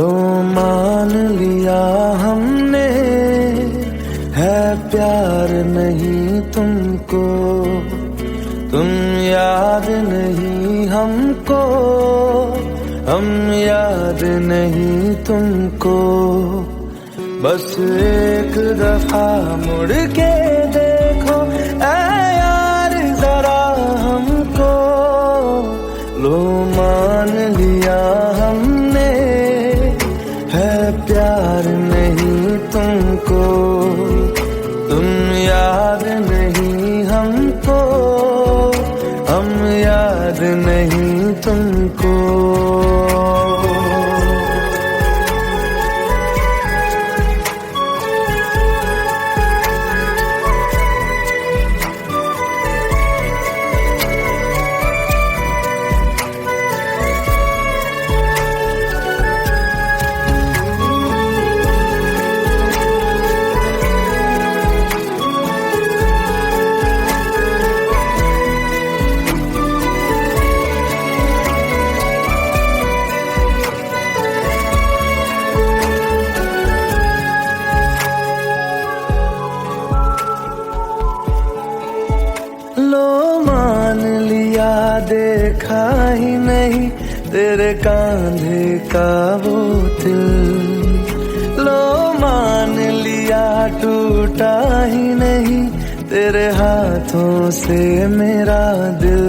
लो मान लिया हमने, है प्यार नहीं तुमको, तुम याद नहीं हमको, हम याद नहीं तुमको। बस एक दफा मुड़ के देखो ऐ यार जरा हमको, लो मान लिया हमने, है प्यार नहीं तुमको, तुम याद नहीं हमको, हम याद नहीं तुमको। लो मान लिया देखा ही नहीं तेरे कांधे का वो दिल, लो मान लिया टूटा ही नहीं तेरे हाथों से मेरा दिल।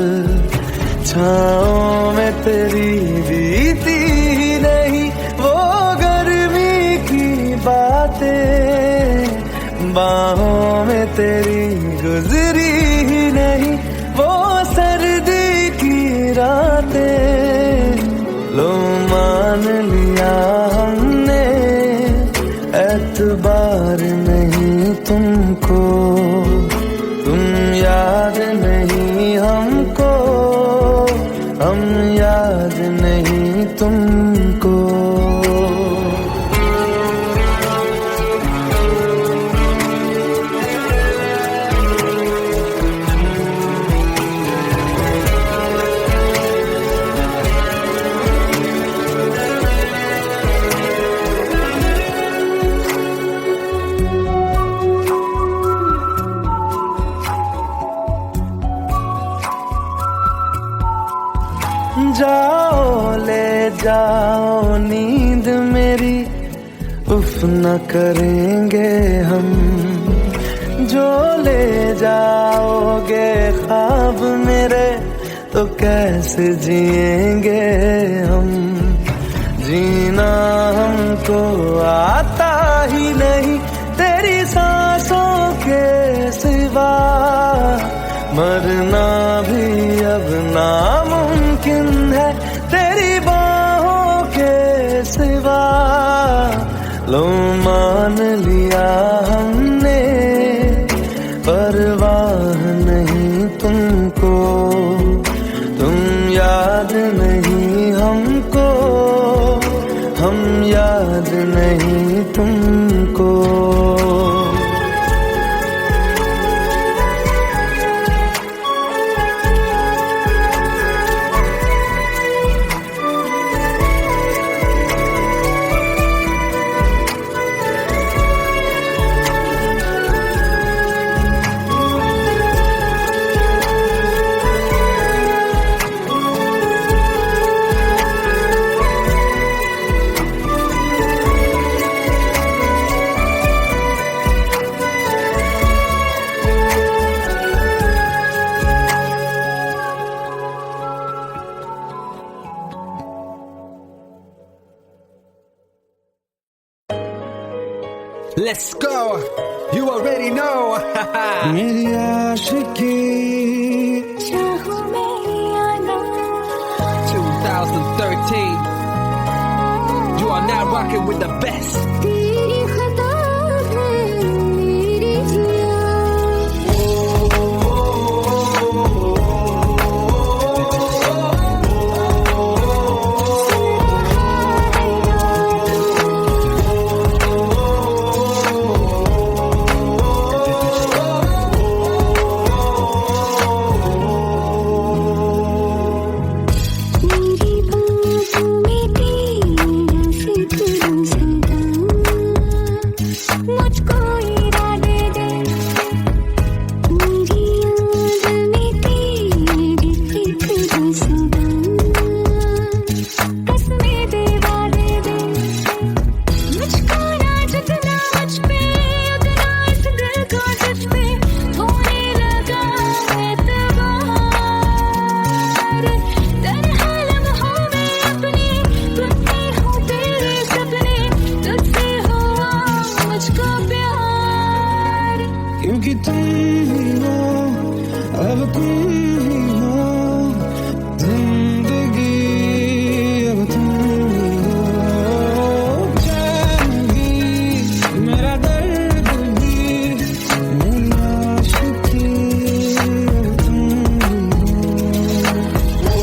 छाँव में तेरी बीती ही नहीं वो गर्मी की बातें, बाहों में तेरी गुजरी ही नहीं वो सर्दी की रातें। लो मान लिया हमने, एतबार नहीं तुमको, तुम याद नहीं हमको, हम याद नहीं तुमको। जाओ ले जाओ नींद मेरी, उफ न करेंगे हम, जो ले जाओगे ख्वाब मेरे तो कैसे जिएंगे हम। जीना हमको आता ही नहीं तेरी सांसों के सिवा, मरना भी अब नामुमकिन है तेरी बाहों के सिवा। लो मान लिया हमने, परवाह नहीं तुमको, तुम याद नहीं हमको, हम याद नहीं तुमको। Let's go, you already know. मेरी आशिकी 2013, you are now rocking with the best. मेरी बाहों में तेरा तुम ही हो, अब तुम ही हो, जिंदगी अब तुम ही हो। चैन भी, मेरा दर्द भी, मेरी आशिकी अब तुम ही हो।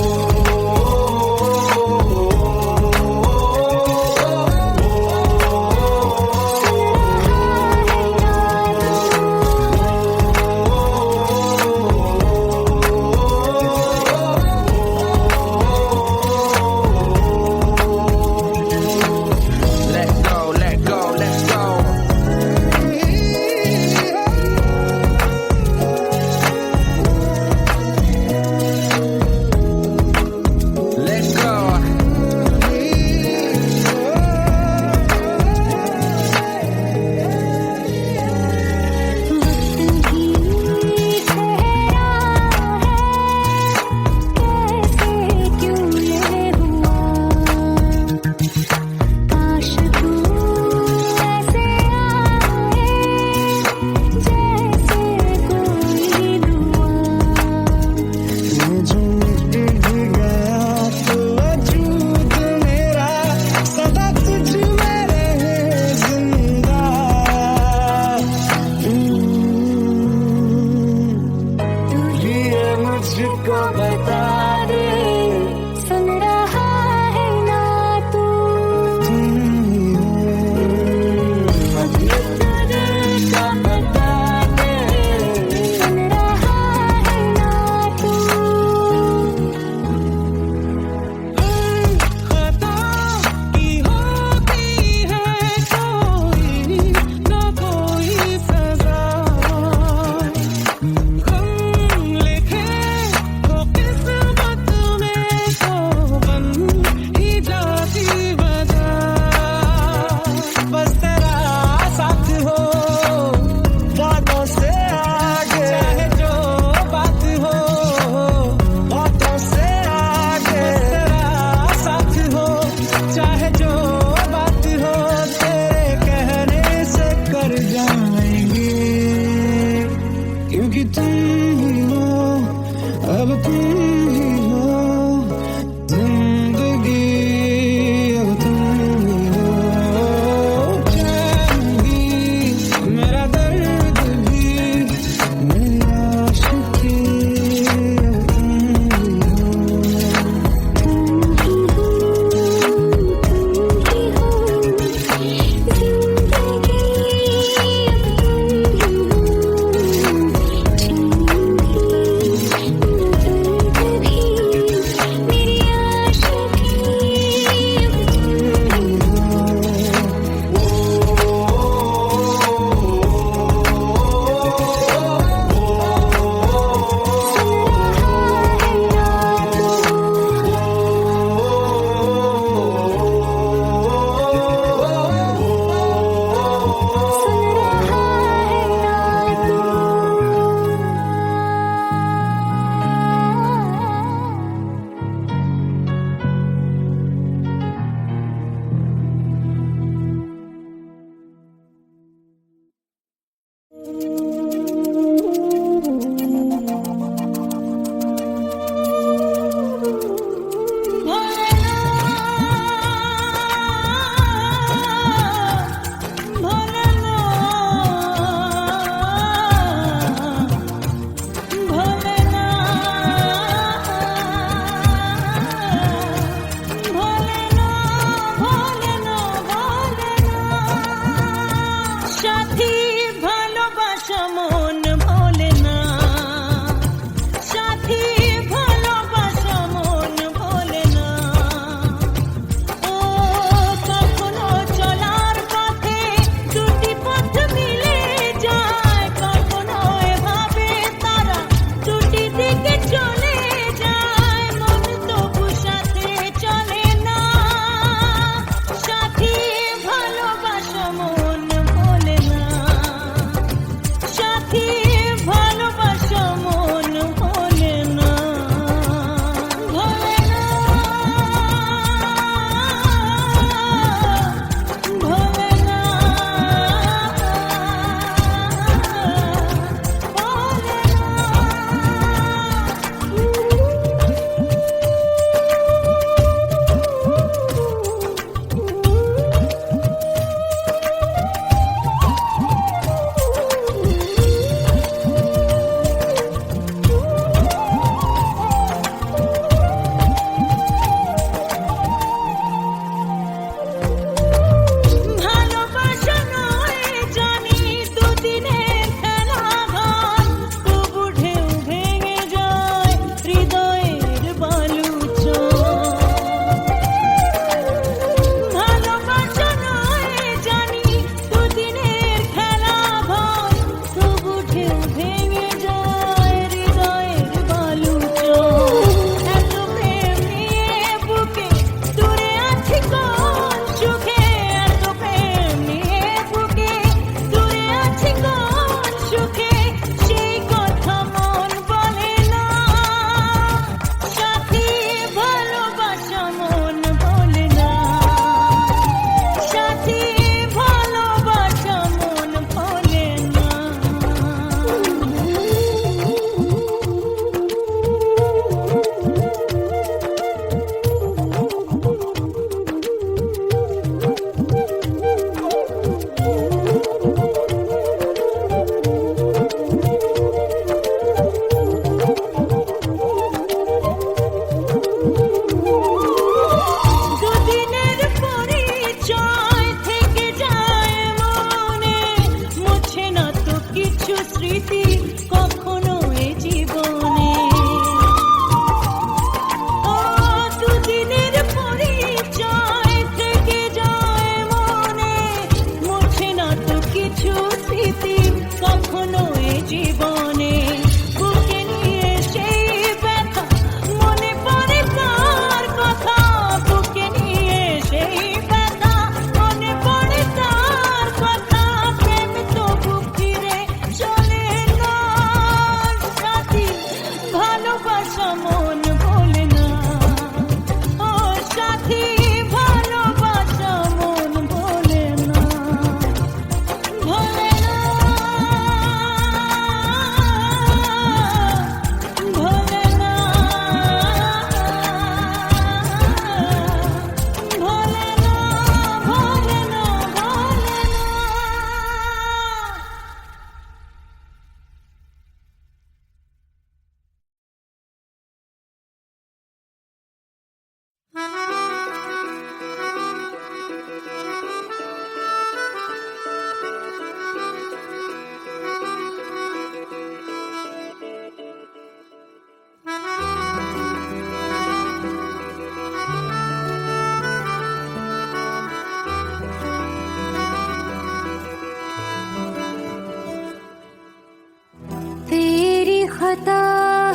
खता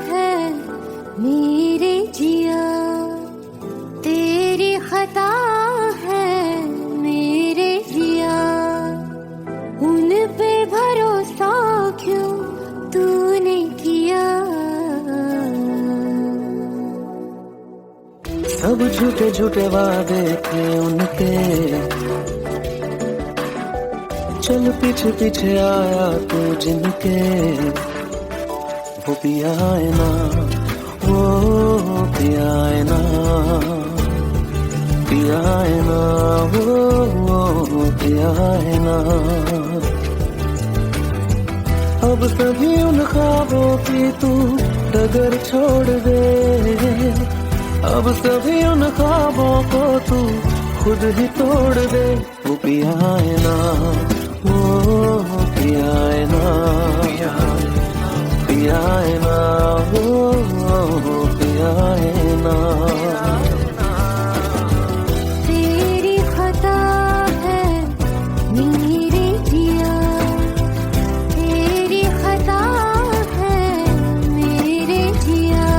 है मेरे जिया, तेरी खता है मेरे जिया, उन पे भरोसा क्यों तूने किया। सब झूठे झूठे वादे थे उनके, चल पीछे पीछे आया तू जिनके, वो पिया है ना, वो पिया है ना, पिया है ना, वो पिया है ना। अब सभी उन ख्वाबों की तू डगर छोड़ दे, अब सभी उन ख्वाबों को तू खुद ही तोड़ दे। वो पिया है ना, वो पिया है ना, पिया है ना, वो पिया है ना। तेरी खता है मेरे जिया, तेरी खता है मेरे जिया।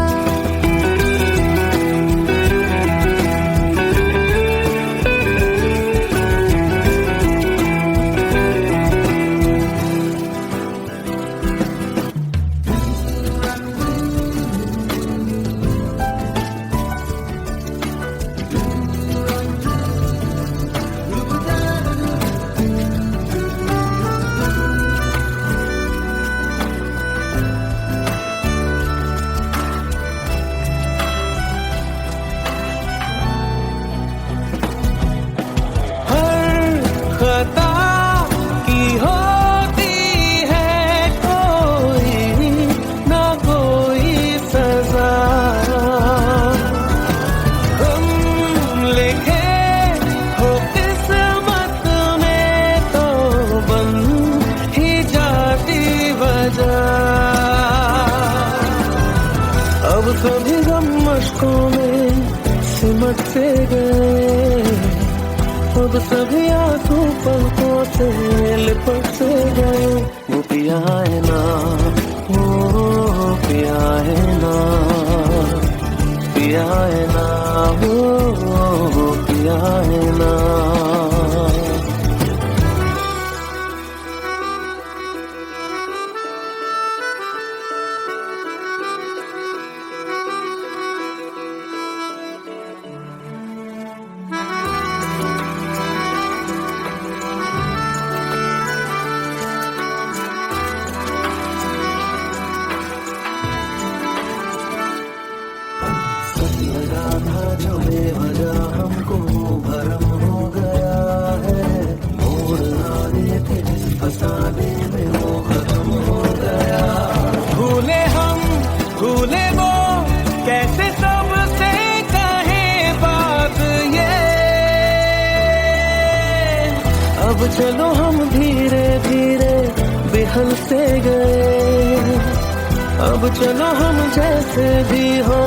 खता की होती है कोई ना कोई सजा, हम लिखे हो किस्मत में तो बन ही जाती वजह। अब सभी गम मशकों में सिमट से गए, अब सभी आंसू पलकों से लिपट से गए। वो पिया है ना, वो पिया है ना, पिया है ना, वो पिया है ना। लगा था जो बेवजह हमको भरम हो गया है, मोड़ आने थे जिस फसाने में वो खत्म हो गया। भूले हम भूले वो कैसे सबसे कहे बात ये, अब चलो हम धीरे धीरे बेहल से गए, अब चलो हम जैसे भी हो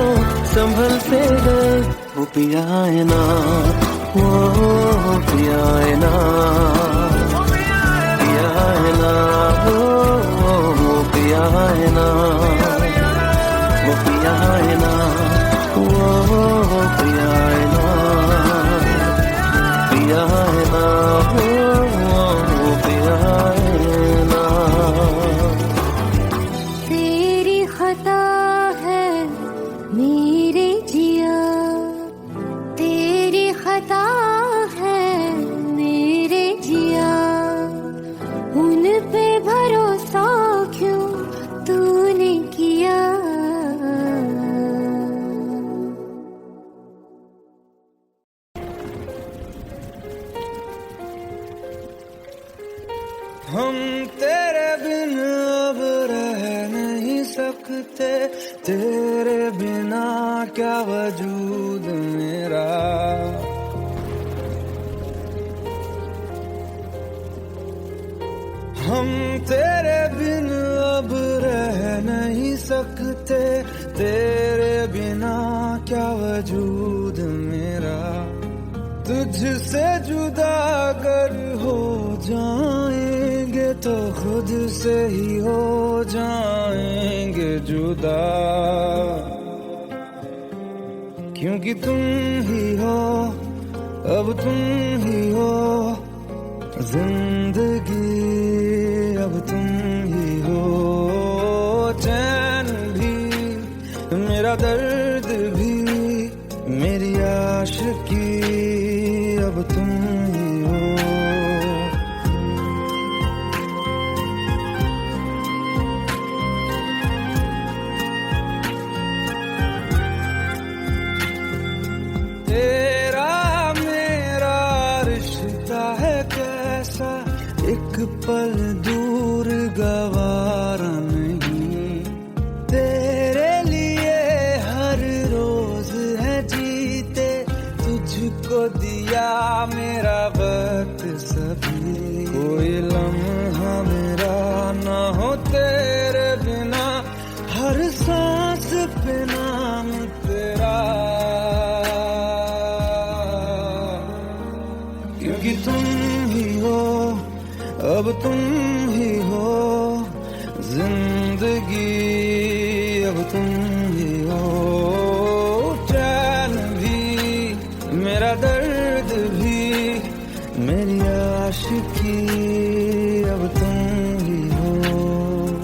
संभल से गए। वो पिया है ना, वो पिया है ना, पिया है ना, वो पिया है ना, वो पिया है ना, वो पिया है ना, पिया है ना, वो पिया है ना। तेरी खता है मेरे जिया, तेरी खता है मेरे जिया, उन पे भरोसा क्यों तूने किया। हम तेरे बिन अब रह नहीं सकते, तेरे बिना क्या वजूद मेरा। हम तेरे बिन अब रह नहीं सकते, तेरे बिना क्या वजूद मेरा। तुझसे जुदा अगर हो जाएंगे तो खुद से ही हो जाएंगे जुदा, क्योंकि तुम ही हो, अब तुम ही हो जिंदगी, अब तुम ही हो। चैन भी मेरा दर्द भी मेरी आशिकी, अब तुम ही हो। तेरा मेरा रिश्ता है कैसा, एक पल दूर गवारा नहीं। तेरे लिए हर रोज है जीते, तुझको दिया मेरा वक्त सभी। कोई लम्हा मेरा ना हो तेरे बिना, हर सांस पे नाम तेरा, क्योंकि तुम ही हो, अब तुम ही हो जिंदगी, अब तुम ही हो। चैन भी मेरा दर्द भी मेरी आशिकी, अब तुम ही हो,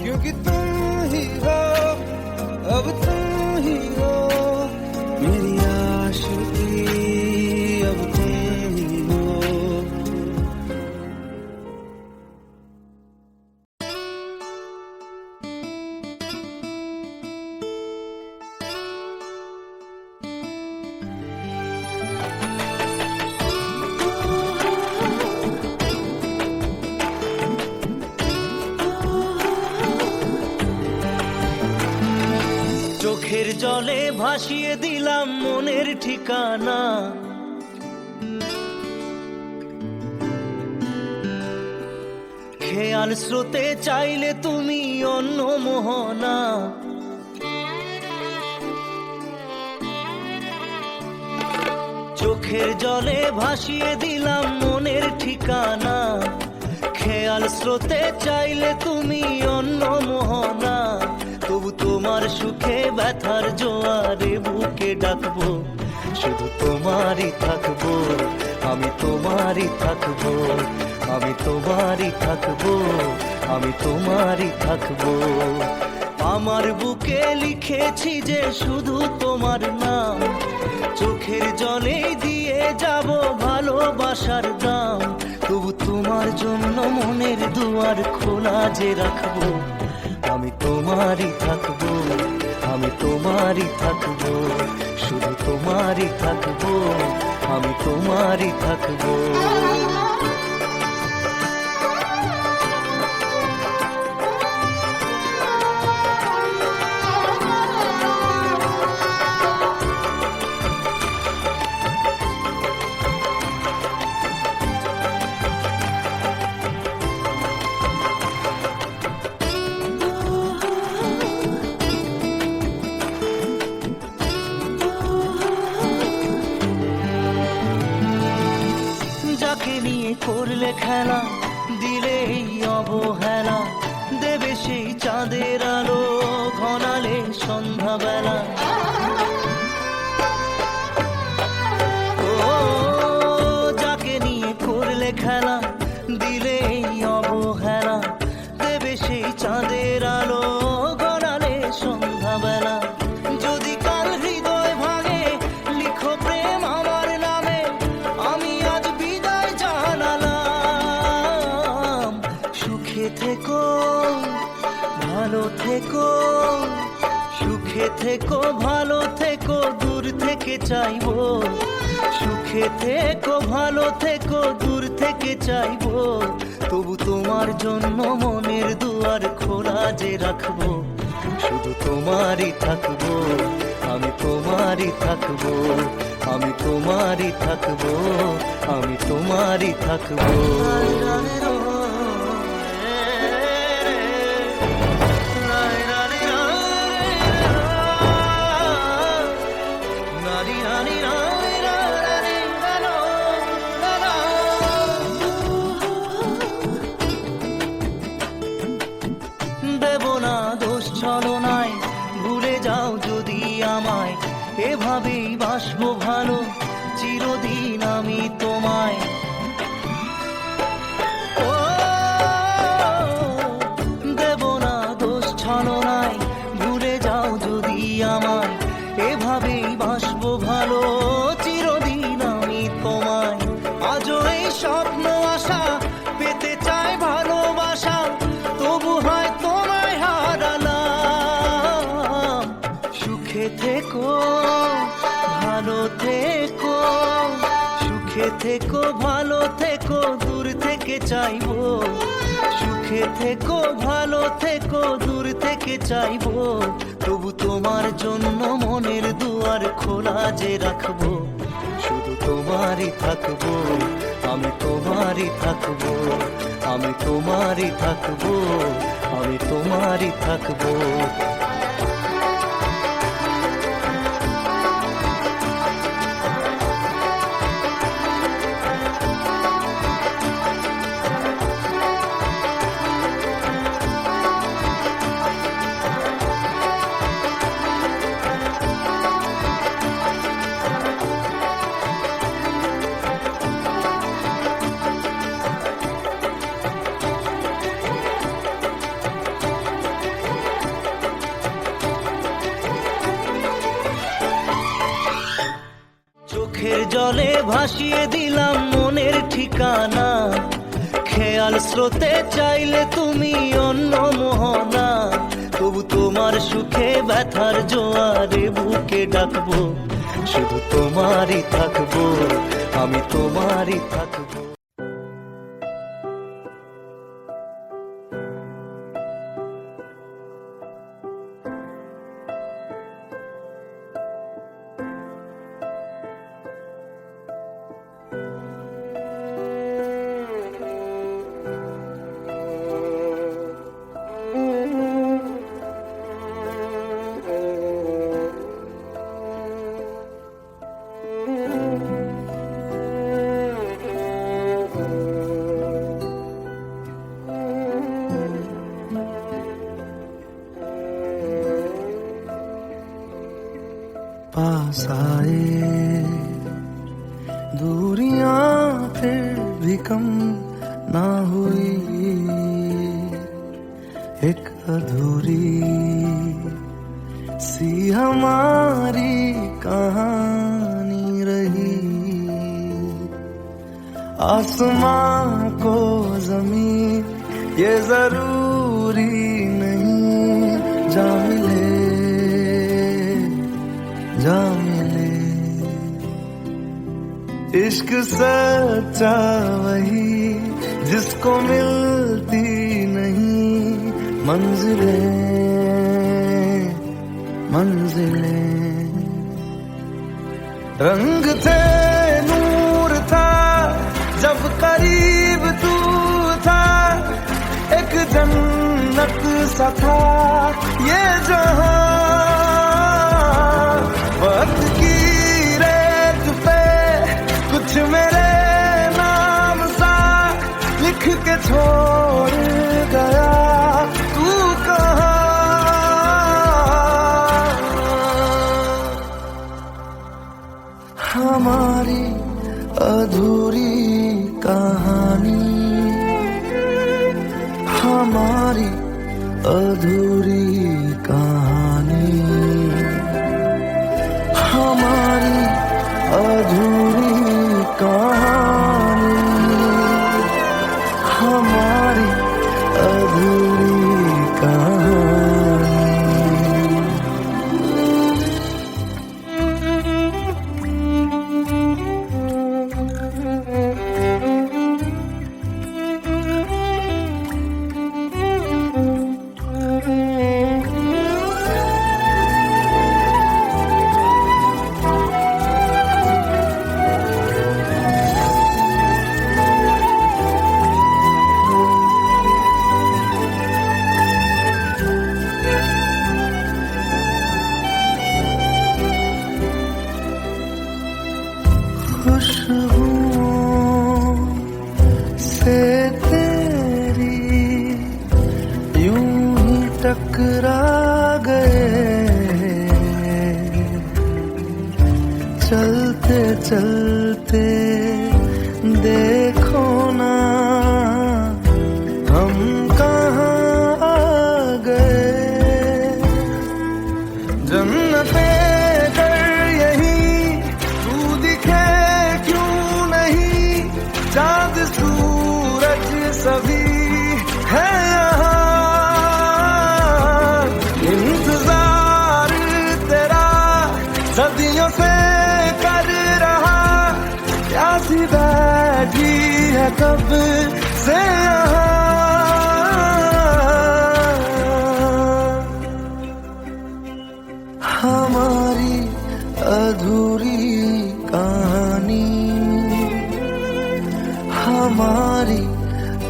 क्योंकि तुम ही हो, अब तुम ही हो मेरी आशिकी, अब तुम ही हो। চোখের জলে ভাসিয়ে দিলাম মনের ঠিকানা, খেয়াল স্রোতে চাইলে তুমি অন্য মোহনা। চোখের জলে ভাসিয়ে দিলাম মনের ঠিকানা, খেয়াল স্রোতে চাইলে তুমি অন্য মোহনা। তবু তোমার সুখে ব্যথার জোয়ারে বুকে ডাকবো, শুধু তোমারই থাকবো, আমি তোমারই থাকবো, আমি তোমারই থাকবো, আমি তোমারই থাকবো। আমার বুকে লিখেছি যে শুধু তোমার নাম, চোখের জলে দিয়ে যাব ভালোবাসার দাম। তবু তোমার জন্য মনের দুয়ার খোলা যে রাখবো, আমি তোমারই থাকবো, আমি তোমারই থাকবো, শুধু তোমারই থাকবো, আমি তোমারই থাকবো। যাকে নিয়ে করলে খেলা, দিলে এই অবহেলা, দেবে সেই চাঁদের আলো ঘনালে সন্ধ্যাবেলা। ও যাকে নিয়ে করলে খেলা, দিলে এই অবহেলা, দেবে সেই চাঁদের আলো ঘনালে সন্ধ্যাবেলা। যদি কাল হৃদয় ভাঙে লিখো প্রেম আমার নামে, আমি আজ বিদায় জানালাম। সুখে থেকো, ভালো থেকো, সুখে থেকো, ভালো থেকো, দূর থেকে চাইবো। সুখে থেকো, ভালো থেকো, দূর থেকে চাইবো। তবু তোমার জন্য মনের দুয়ার খোলা যে রাখবো, শুধু তোমারই থাকবো, আমি তোমারই থাকবো, আমি তোমারই থাকবো, আমি তোমারই থাকবো। থেকো ভালো থেকো দূর থেকে চাইবো, সুখে থেকো ভালো থেকো দূর থেকে চাইবো, তবু তোমার জন্য মনের দুয়ার খোলা যে রাখবো, শুধু তোমারই থাকবো, আমি তোমারই থাকবো, আমি তোমারই থাকবো, আমি তোমারই থাকবো। চোখের জলে ভাসিয়ে দিলাম মনের ঠিকানা, খেয়াল স্রোতে চাইলে তুমি অন্য মোহনা, তবু তোমার সুখে ব্যথার জোয়ারে বুকে ডাকবো, শুধু তোমারই থাকবো, আমি তোমারই থাকবো। पास आए दूरियां फिर भी कम ना हुई, एक अधूरी सी हमारी कहानी रही, आसमां को जमीन ये जरूरी नहीं, जा मिले जा मिले, इश्क सच्चा वही जिसको मिलती नहीं मंजिलें मंजिलें, रंग थे नूर था जब करीब तू था, एक जन्नत सा था ये जहां, वक्त की रेत पे कुछ मेरे नाम सा लिख के छोड़ गया, तू कहाँ? हमारी अधूरी कहानी, हमारी अधूरी कहानी, हमारी अधूरी कहानी, हमारी अधूरी कहानी। खुशबुओं से तेरी यूं ही टकरा गए, चलते चलते देखो ना हम कहाँ आ गए, जन्नते चाँद सूरज सभी है यहाँ, इंतजार तेरा सदियों से कर रहा, क्या सीधा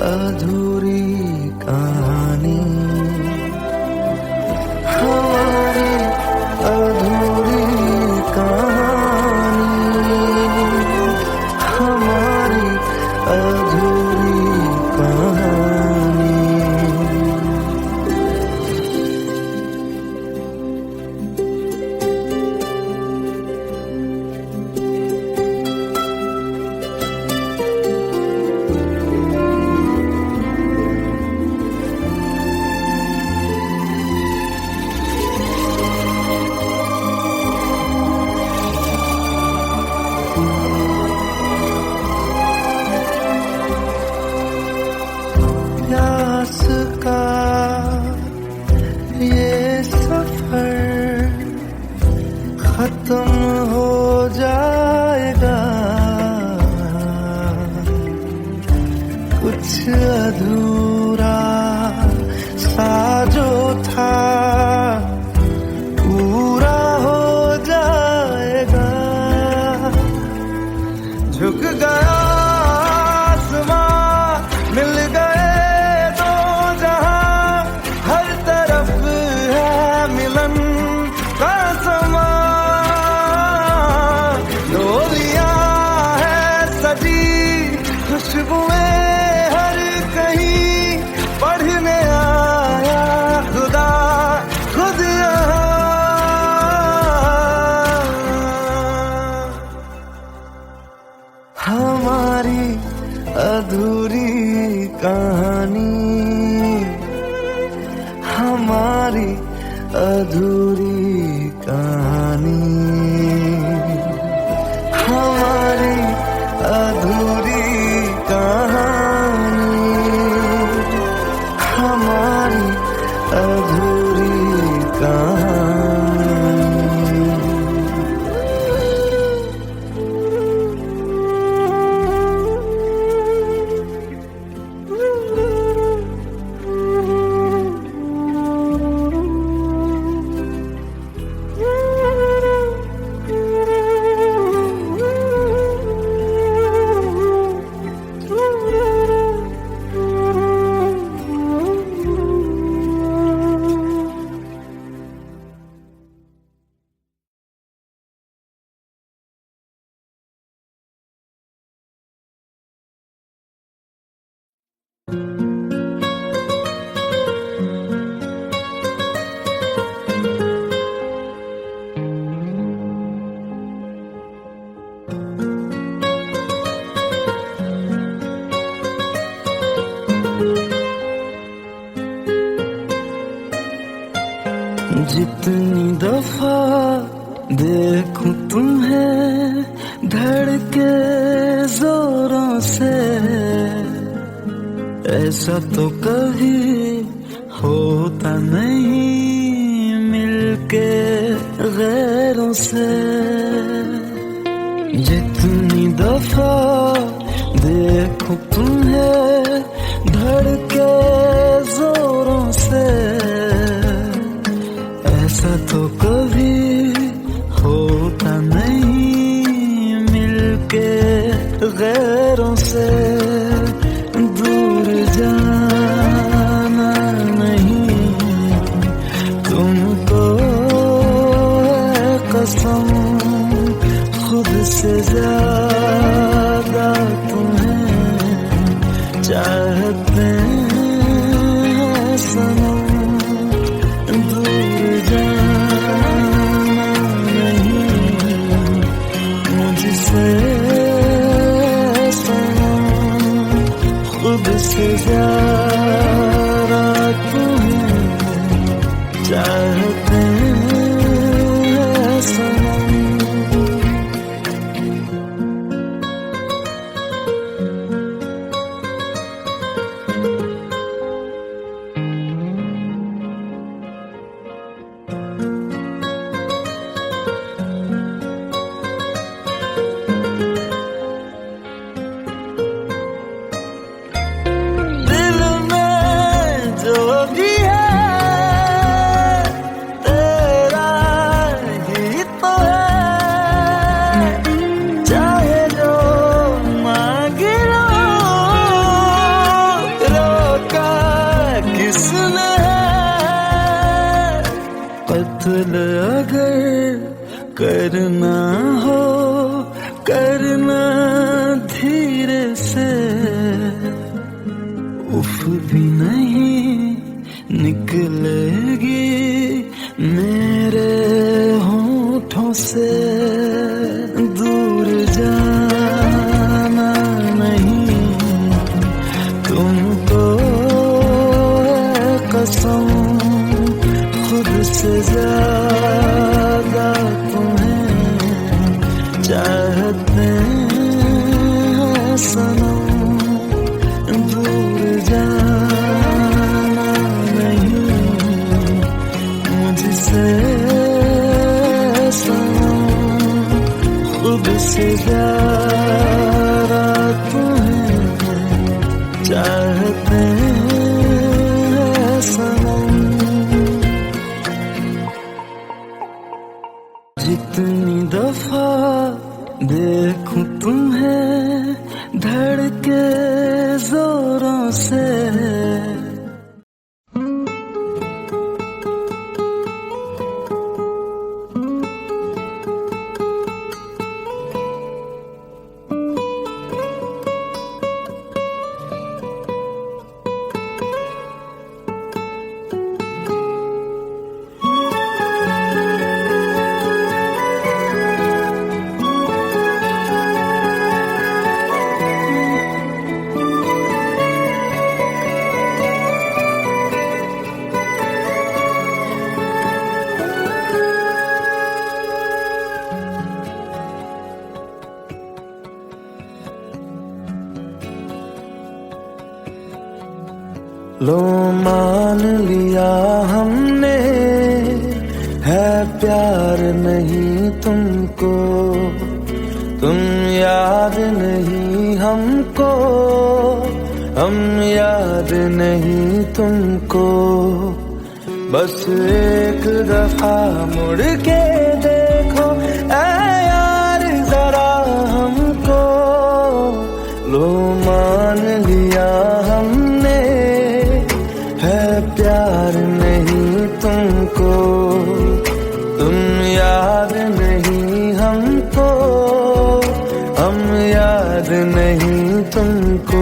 अधूरी कहानी, हमारी अधूरी कहानी, हमारी अधूरी कहानी। प्यास का ये सफर खत्म हो जाएगा, कुछ अधूरा सा जो था पूरा हो जाएगा। झुक गया आसमां, मिल गए दो जहां, हर तरफ है मिलन का समा। डोलियां है सजी खुशबुएं हर कहीं, पढ़ने आया खुदा खुद यहाँ। हमारी अधूरी कहानी, हमारी अधूरी कहानी, हमारी अधूरी कहानी, हमारी अधूरी कहानी। जितनी दफा देखूं तुम्हें धड़के जोरों से, ऐसा तो कभी होता नहीं मिलके गैरों से। जितनी दफा देखूं तुम्हें धड़के जोरों से, ऐसा तो कभी होता नहीं मिलके गैरों से। दूर जाना नहीं तुमको है कसम, खुद से ज्यादा तुम्हें चाहते हैं सनम। दूर जाना नहीं मुझसे सनम, खुद से ज्यादा तुम्हें चाहते हैं सनम। दिल में जो भी है कत्ल अगर करना हो करना धीरे से, उफ भी नहीं निकलेगी मेरे होठों से। दूर जाना नहीं तुमको है कसम, खुद से ज्यादा तुम्हें चाहते हैं सनम। दूर जाना नहीं मुझसे सनम, खुद से ज्यादा तुम्हें चाहते हैं सनम। जितनी दफा देखूं तुम्हें धड़के जोरों से, लो मान लिया हमने है प्यार नहीं तुमको, तुम याद नहीं हमको, हम याद नहीं तुमको। बस एक दफा मुड़ के देखो ऐ यार जरा हमको। लो मान लिया हमने है प्यार नहीं तुमको, तुम याद नहीं हमको, हम याद नहीं तुमको।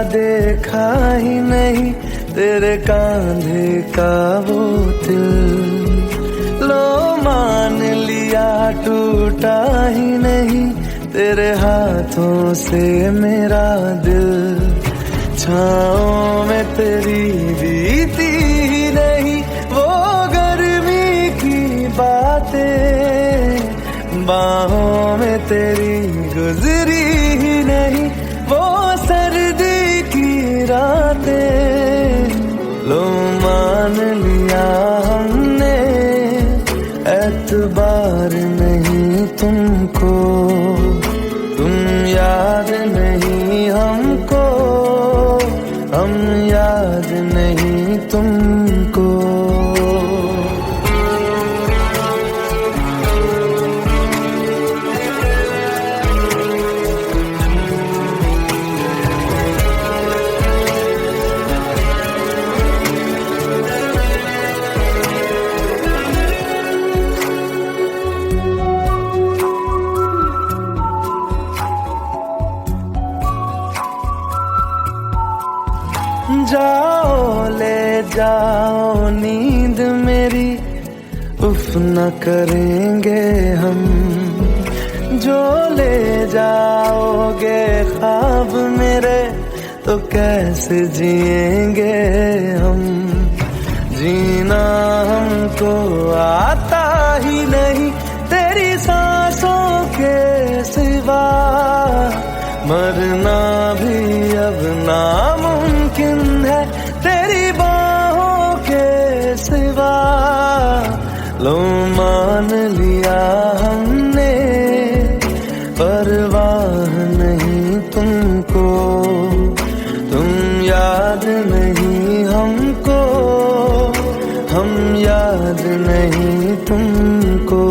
देखा ही नहीं तेरे कांधे का वो दिल। लो मान लिया टूटा ही नहीं तेरे हाथों से मेरा दिल। छाँव में तेरी बीती ही नहीं वो गर्मी की बातें, बाहों में तेरी गुजरी ही नहीं वो सर्दी की रातें। लो मान लिया हमने एतबार नहीं तुमको, तुम याद नहीं हमको, हम याद नहीं तुमको। जाओ ले जाओ नींद मेरी, उफ न करेंगे हम। जो ले जाओगे ख्वाब मेरे तो कैसे जिएंगे हम। जीना हमको आता ही नहीं तेरी सांस सिवा मरना भी अब नामुमकिन है तेरी बाहों के सिवा। लो मान लिया हमने परवाह नहीं तुमको, तुम याद नहीं हमको, हम याद नहीं तुमको।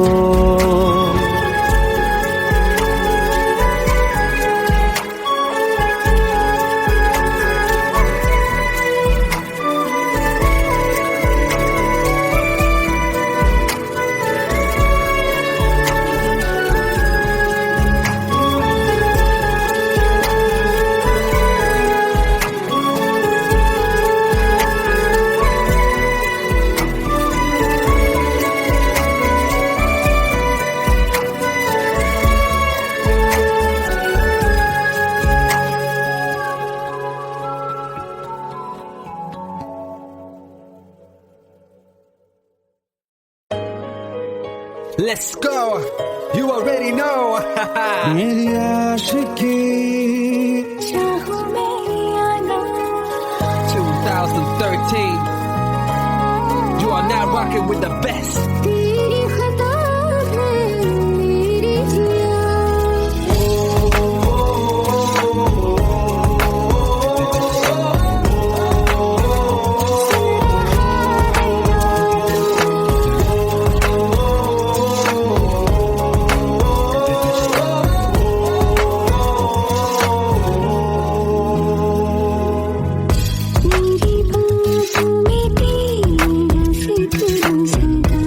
Let's go. You already know. मेरी आशिकी चाहूं मैं या ना 2013. You are now rocking with the best. तेरी खता है मेरी जिया। मेरी बाहों में तेरा फिक्र सदा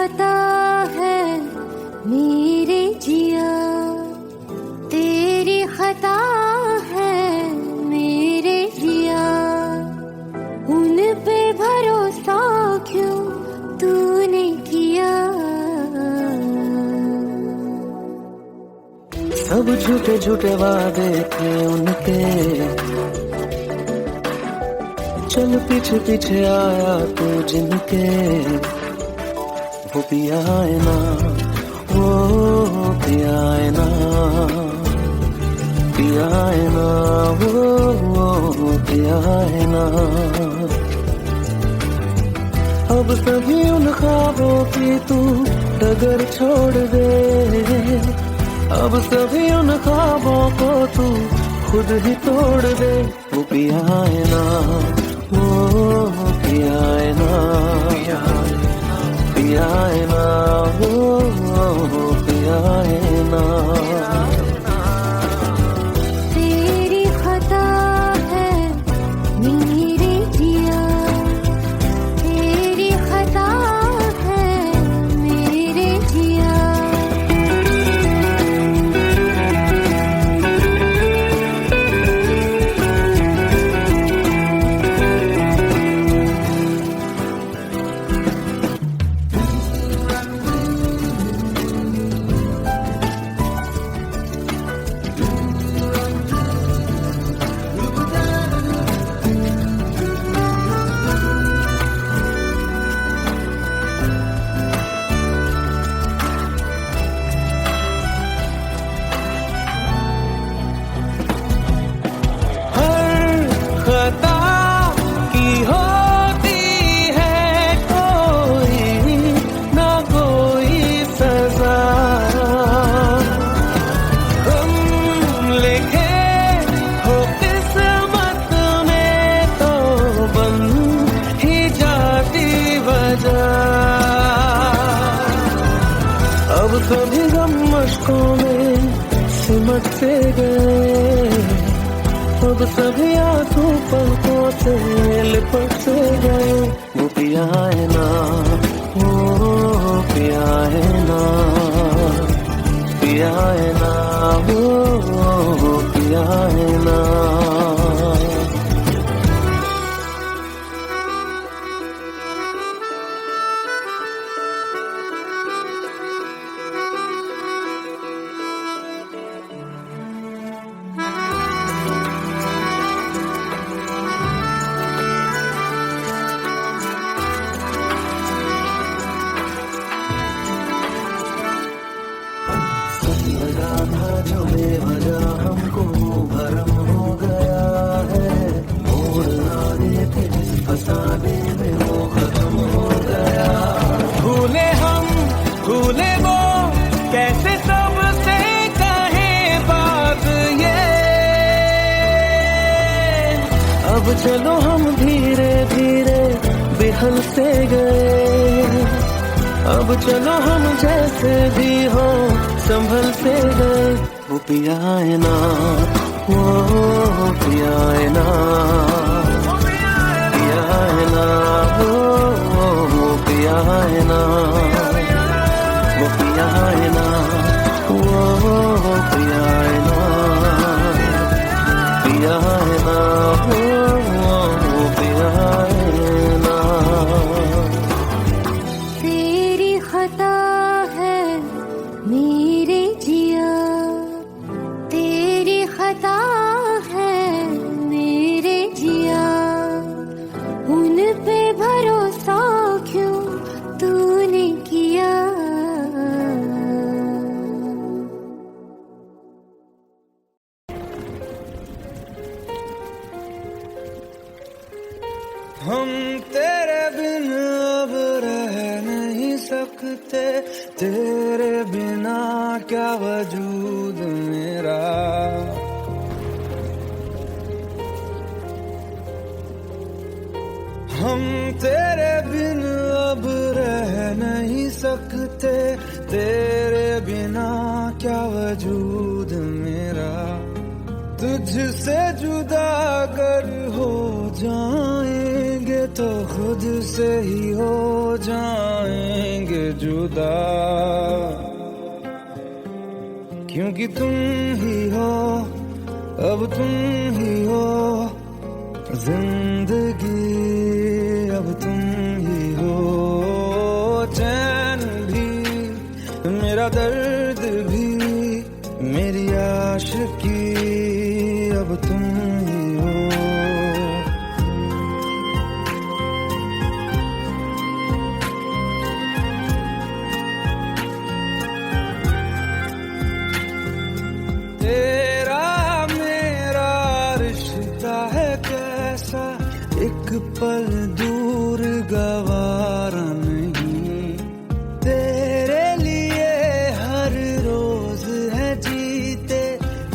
खता है मेरे जिया, तेरी खता है मेरे जिया, उन पे भरोसा क्यों तूने किया। सब झूठे झूठे वादे थे उनके, चल पीछे पीछे आया तू जिनके, वो पिया है ना, वो पिया है ना, पिया है ना, वो पिया है ना। अब सभी उन ख्वाबों की तू डगर छोड़ दे, अब सभी उन ख्वाबों को तू खुद ही तोड़ दे। वो पिया है ना, वो पिया है ना, पिया है ना, वो पिया है ना। तेरी खता है मेरे जिया, तेरी खता है मेरे जिया। खता की होती है कोई ना कोई सजा, हम लिखे हो किस्मत में तो बन ही जाती वजह। अब सभी गम मशकों में सिमट से गए, अब सभी आंसू पलकों से लिपट से गए। वो पिया है ना, वो पिया है ना, पिया है ना, वो पिया है ना। लगा था जो बेवजह हमको भरम हो गया है, मोड़ आने थे जिस फसाने में वो खत्म हो गया। भूले हम भूले वो कैसे सबसे कहे बात ये, अब चलो हम धीरे धीरे बिहल से गए, अब चलो हम जैसे भी हो संभल से गए। वो पिया है ना, वो पिया है ना, पिया है ना, वो पिया है ना, वो पिया है ना, वो पिया है ना, पिया है ना, वो पिया है ना। तेरी खता है मेरे जिया, तेरी खता है मेरे जिया, उन पे भरोसा क्यों तूने किया। हम तेरे बिन अब रह नहीं सकते, तेरे बिना क्या वजूद मेरा। हम तेरे बिन अब रह नहीं सकते, तेरे बिना क्या वजूद मेरा। तुझसे जुदा अगर हो जाएंगे तो खुद से ही हो जाएंगे जुदा, क्योंकि तुम ही हो, अब तुम ही हो जिंदगी, अब तुम ही हो चैन भी, मेरा दर्द भी, मेरी आशिकी, अब तुम ही हो। तेरा मेरा रिश्ता है कैसा, एक पल दूर गवारा नहीं, तेरे लिए हर रोज है जीते,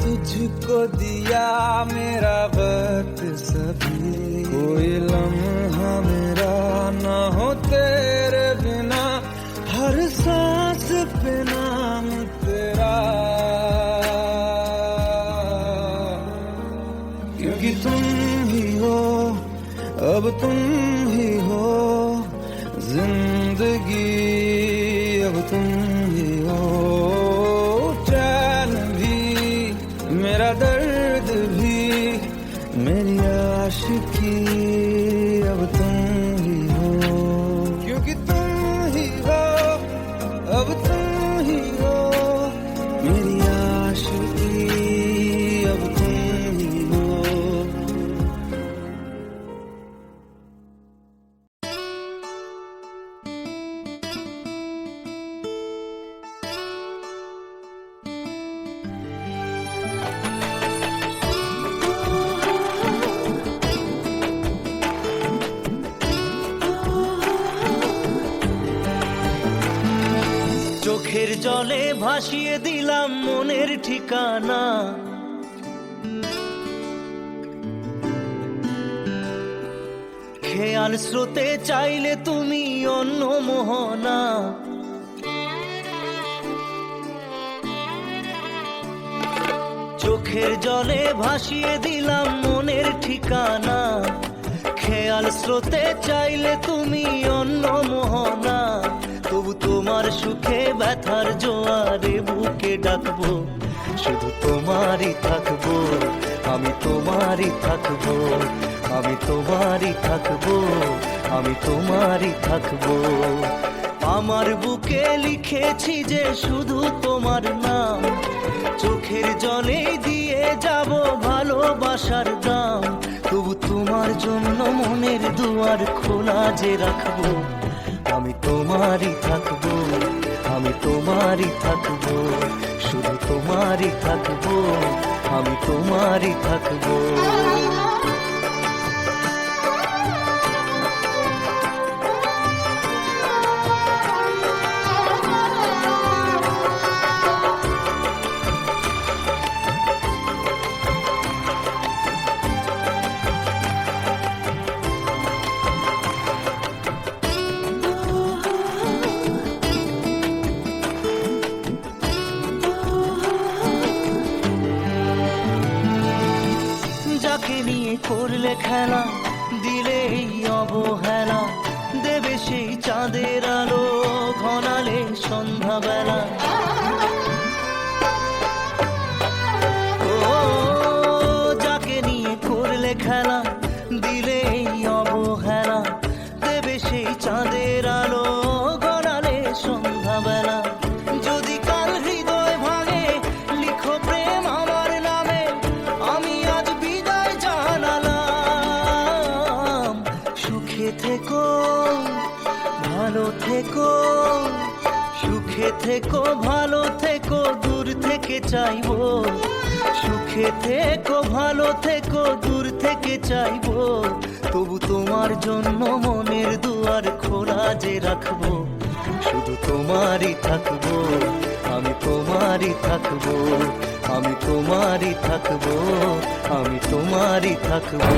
तुझको दिया मेरा वक्त सभी, कोई लम्हा मेरा ना हो तेरे बिना, हर सांस पे नाम तेरा, क्योंकि तुम ही हो, अब तुम ही हो जिंदगी, अब तुम ही हो चैन भी, मेरा दर्द भी, मेरी आशिकी, अब तुम ही हो, क्योंकि तुम ही हो, अब तुम ही हो मेरी आशिकी, अब तुम ही हो। চোখের জলে ভাসিয়ে দিলাম মনের ঠিকানা, খেয়াল স্রোতে চাইলে তুমি অন্য মোহনা, চোখের জলে ভাসিয়ে দিলাম মনের ঠিকানা, খেয়াল স্রোতে চাইলে তুমি অন্য মোহনা, তবু তোমার সুখে ব্যথার জোয়ারে বুকে ডাকবো, শুধু তোমারই থাকবো, আমি তোমারই থাকবো, আমি তোমারই থাকবো, আমি তোমারই থাকবো। আমার বুকে লিখেছি যে শুধু তোমার নাম, চোখের জলে দিয়ে যাব ভালোবাসার দাম, তবু তোমার জন্য মনের দুয়ার খোলা যে রাখবো, আমি তোমারই থাকবো, আমি তোমারই থাকবো, শুধু তোমারই থাকবো, আমি তোমারই থাকবো। করলে খেলা, দিলে এই অবহেলা, দেবে সেই চাঁদের আলো ঘনালে সন্ধ্যাবেলা, ও যাকে নিয়ে করলে খেলা, দিলে এই অবহেলা, দেবে সেই চাঁদের আলো ঘনালে সন্ধ্যাবেলা, যদি কাল হৃদয় ভাঙে লিখো প্রেম আমার নামে, আমি আজ বিদায় জানালাম, সুখে থেকো ভালো থেকো, সুখে থেকো ভালো থেকো, দূর থেকে চাইবো, সুখে থেকো ভালো থেকো, দূর থেকে চাইবো, তবু তোমার জন্য মনের দুয়ার খোলা যে রাখবো, শুধু তোমারই থাকবো, আমি তোমারই থাকবো, আমি তোমারই থাকবো, আমি তোমারই থাকবো।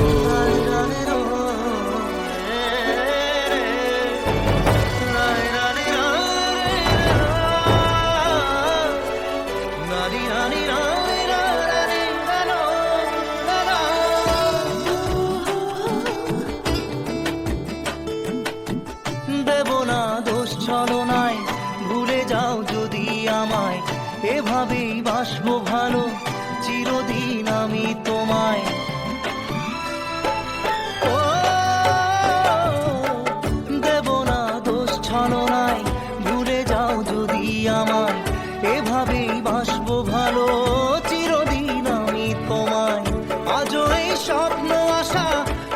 স্বপ্ন আশা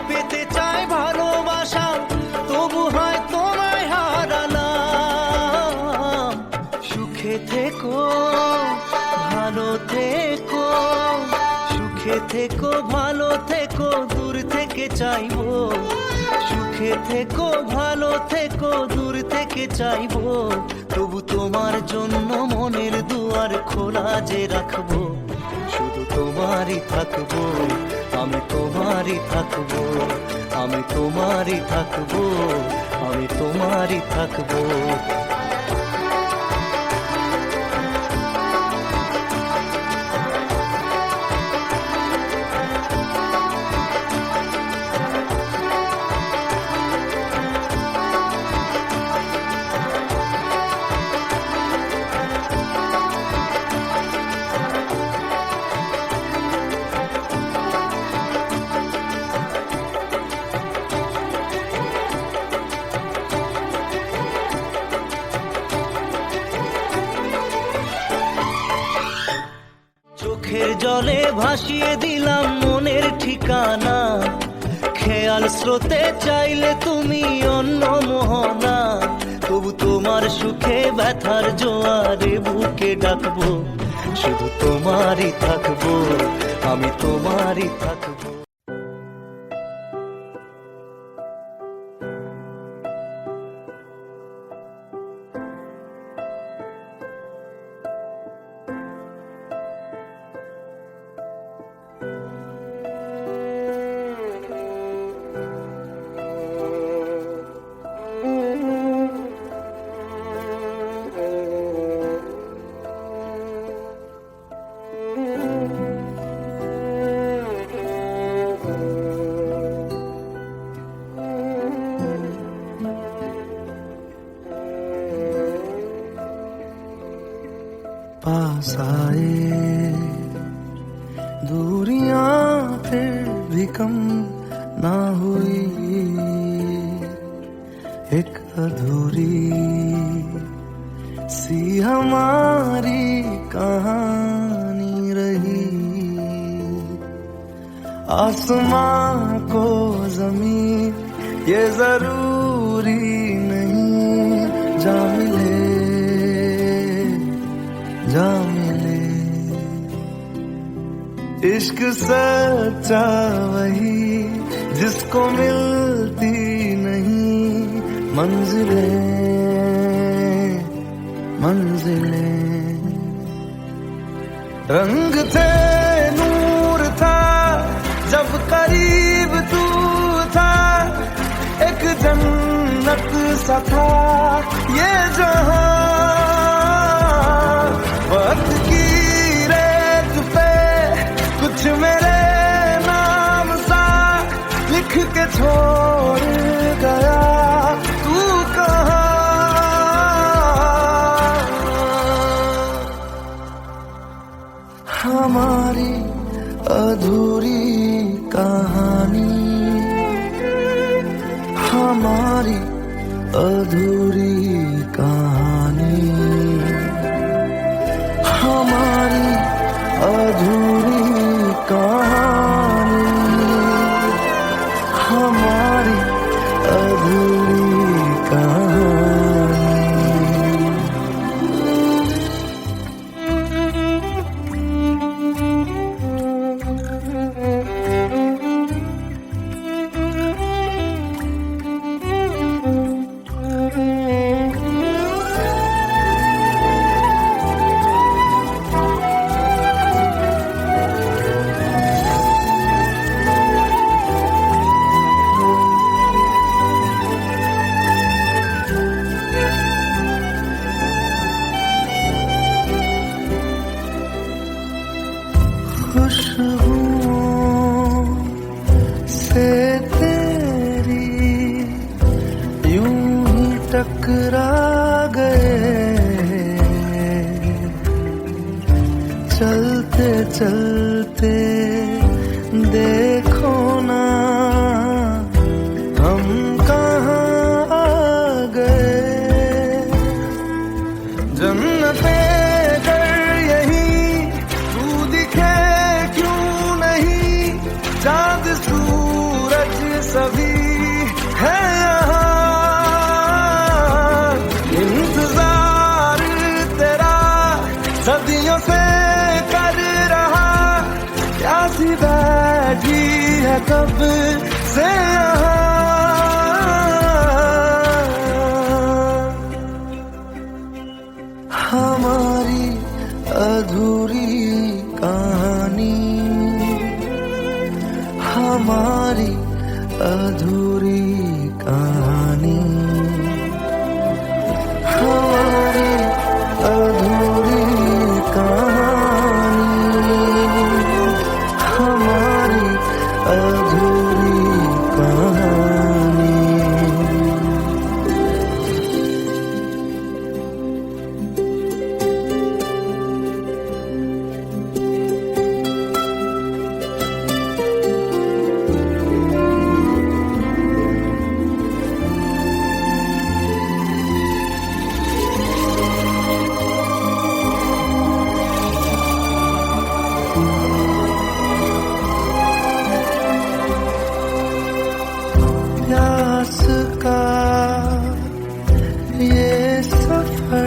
পেতে চায় ভালোবাসা, তবু হয় তোমায় হারালাম। সুখে থেকো, ভালো থেকো, সুখে থেকো, ভালো থেকো, দূর থেকে চাইবো। সুখে থেকো, ভালো থেকো, দূর থেকে চাইবো, তবু তোমার জন্য মনের দুয়ার খোলা যে রাখবো। শুধু তোমারই থাকবো, আমি তোমারই থাকবো, আমি তোমারই থাকবো, আমি তোমারই থাকবো। চোখের জলে ভাসিয়ে দিলাম মনের ঠিকানা, খেয়াল স্রোতে চাইলে তুমি অন্য মোহনা, তবু তোমার সুখে ব্যথার জোয়ারে বুকে ডাকবো। শুধু তোমারই থাকবো, আমি তোমারই থাকবো। पास आए दूरियां फिर भी कम ना हुई, एक अधूरी सी हमारी कहानी रही। आसमां को जमीन ये जरूरी नहीं, जा मिले जा मिले। इश्क सच्चा वही जिसको मिलती नहीं मंजिलें मंजिलें। रंग थे नूर था जब करीब तू था, एक जन्नत सा था ये जहां। वक्त की रेत पे कुछ मेरे नाम सा लिख के छोड़ गया, तू कहाँ। हमारी अधूरी कहानी, हमारी अधूरी कहानी, हमारी अधूरी कहानी, हमारी अधूरी कहानी। खुशबुओं से तेरी यूं ही टकरा गए, चलते चलते देखो ना हम कहाँ आ गए। जन्नते यही तू दिखे क्यों नहीं, चाँद सूरज सभी है यहाँ, इंतजार तेरा सदियों से कर रहा, प्यासी बैठी है कब से यहाँ। हमारी अधूरी कहानी, हमारी अधूरी कहानी, हमारी अधूरी कहानी, हमारी अधूरी कहानी। प्यास का ये सफर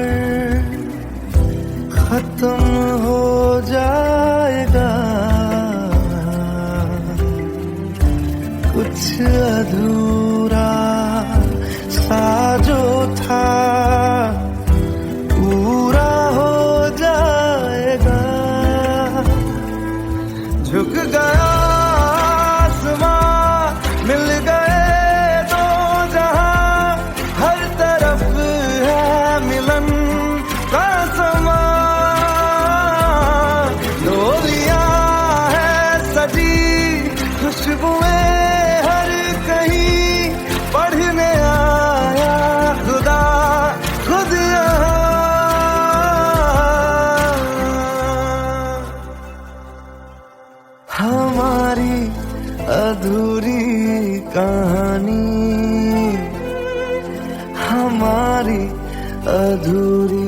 खत्म हो जाएगा, कुछ अधूरा सा जो था पूरा हो जाएगा। झुक गया आसमां, मिल गए दो जहां, हर तरफ है मिलन का समा। डोलियां है सजी, खुशबुएं हर कहीं, पढ़ने आया खुदा खुद यहाँ। हमारी अधूरी कहानी, हमारी अधूरी